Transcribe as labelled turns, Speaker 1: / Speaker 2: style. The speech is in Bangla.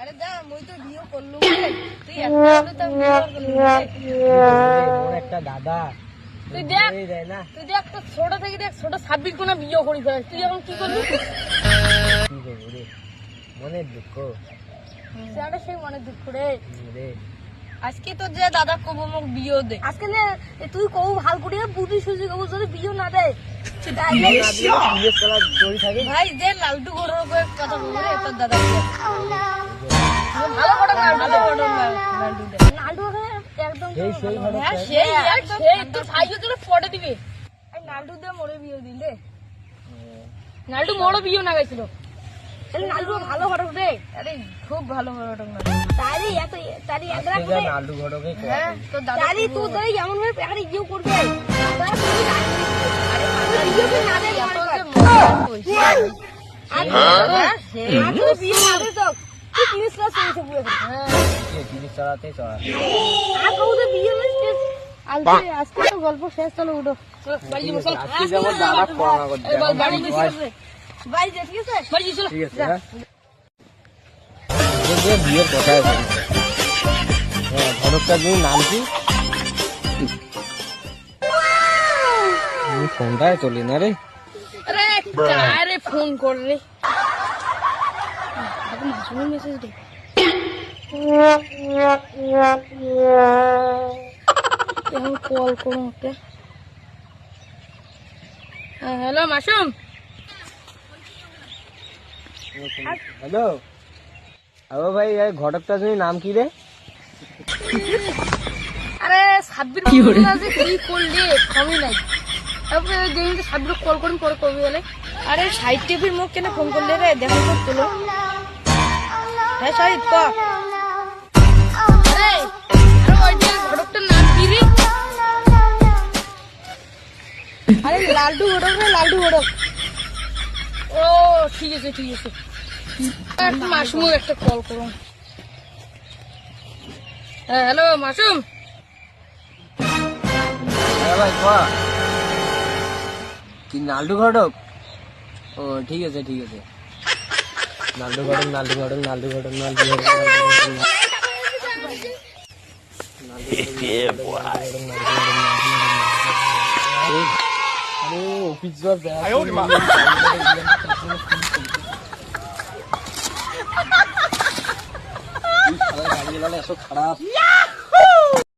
Speaker 1: আরে দা মই তো ভিডিও করলুম তুই এত
Speaker 2: একটা দাদা
Speaker 1: তুই দেখ তো ছোট থেকে দেখ ছোট 26 কোনা বিয়ে করি ফেলে তুই এখন কি করবি
Speaker 2: কি করবো রে মনের দুঃখ
Speaker 1: সেটা সেই মনে দুঃখ রে
Speaker 2: রে
Speaker 1: আজকে তো যে দাদা কব মোক বিয়ে দে আজকে নে তুই কব ভাল করে বুদ্ধি সুজি কব যদি বিয়ে না দে ভাই যে লালটু ঘরের উপরে কথা বলে তোর দাদা ভালো করে লালটু দে লালটু একদম
Speaker 2: সেই ঘটক
Speaker 1: সেই তোর ভাইও তোর ফটো দিবে এই লালটু দে মোরে বিয়ে দিলে লালটু মোড়ো বিয়ে না গেছিল লালটু ভালো ঘটক রে আরে খুব ভালো ঘটক না তারি একরা করে
Speaker 2: লালটু ঘটকে
Speaker 1: হ্যাঁ তো দাদা তারি তুই তো এমন ভাবে আরে ইউ করবে আরে বিয়ে তো না দে আরে বিয়ে না দে তো তুই জিনিসটা শুনছে পুরো হ্যাঁ
Speaker 2: জিনিস চড়াতে
Speaker 1: আর কৌতে বিয়ে হচ্ছে আজকে তো গল্প শেষ চলো উঠো বাড়ি যাবো চল
Speaker 2: আজকে যাব দাদা কোয়া করতে
Speaker 1: বাড়ি যাবো বাড়ি যা ঠিক আছে বাড়ি চলো
Speaker 2: ঠিক আছে যে বিয়ের কথা বলি হ্যাঁ ঘটকটার নাম কি ফোনটাই চলি না রে
Speaker 1: আরে কারে ফোন কর রে এখন মাসুমের মেসেজ দে এখন কল করুন okay hello Masum
Speaker 2: hello hello ভাই ঘটকটার নাম কি রে
Speaker 1: আরে সাব্বির কি করলি কমই নাই তারপরে যেদিন তো সাব্বির কল করুন পরে করবি বলে আরে সাহিদ টিভির মুখ কেন ফোন করলে রে দেখা করছিল হ্যাঁ সাহিদ ক আরে ওই যে ঘটকটার নাম কি রে আরে লালটু ঘটক রে লালটু ঘটক ও ঠিক আছে মাসুম একটা কল করুন হ্যালো মাসুম
Speaker 2: হ্যাঁ ভাই কোয়া কি নালটু ঘটক ও ঠিক আছে নালটু ঘটক অফিস যাওয়ার খারাপ